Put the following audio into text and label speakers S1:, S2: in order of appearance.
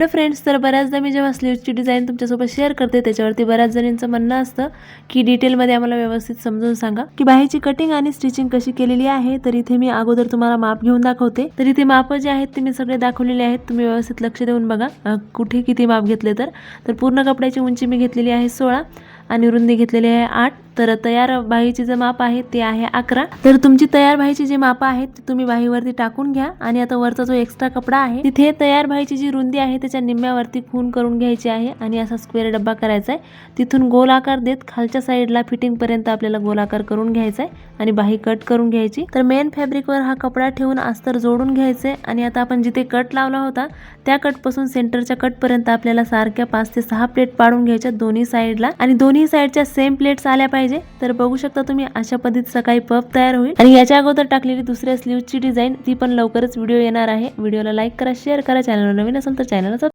S1: तर फ्रेंड्स, तर बऱ्याचदा मी जेव्हा स्लीव्हची डिझाईन तुमच्यासोबत शेअर करते त्याच्यावरती बऱ्याच जणींचं म्हणणं असतं की डिटेलमध्ये आम्हाला व्यवस्थित समजून सांगा की बाहीची कटिंग आणि स्टिचिंग कशी केलेली आहे। तर इथे मी अगोदर तुम्हाला माप घेऊन दाखवते। तर इथे माप जे आहेत ते मी सगळे दाखवलेले आहेत, तुम्ही व्यवस्थित लक्ष देऊन बघा कुठे किती माप घेतले। तर पूर्ण कपड्याची उंची मी घेतलेली आहे 16 आणि रुंदी घेतलेली आहे 8। तर तयार बाहीचे जे माप आहे ते आहे 11। तर तुमची तयार बाहीची जी माप आहेत ती तुम्ही बाहीवरती टाकून घ्या आणि आता वरचा जो एक्स्ट्रा कपडा आहे तिथे तयार बाहीची जी रुंदी आहे त्याच्या निम्म्यावरती खून करून घ्यायची आहे आणि असा स्क्वेअर डब्बा करायचा आहे। तिथून गोल आकार देत खालच्या साईडला फिटिंग पर्यंत आपल्याला गोल आकार करून घ्यायचा आहे आणि बाही कट करून घ्यायची। तर मेन फॅब्रिकवर हा कपडा ठेवून अस्तर जोडून घ्यायचे आणि आता आपण जिथे कट लावला होता त्या कट पासून सेंटरच्या कट पर्यंत आपल्याला सारख्या 5 ते 6 प्लेट पाडून घ्यायच्या दोन्ही साईडला आणि दोन्ही साईडच्या सेम प्लेट्स आल्या पाहिजे। तर बघू शकता तुम्ही अशा पद्धतीचा काही पफ तयार होईल आणि याच्या अगोदर टाकलेली दुसऱ्या स्लीव्हची डिझाईन ती पण लवकरच व्हिडिओ येणार आहे। व्हिडिओला लाईक करा, शेअर करा, चॅनलवर नवीन असेल तर चॅनलला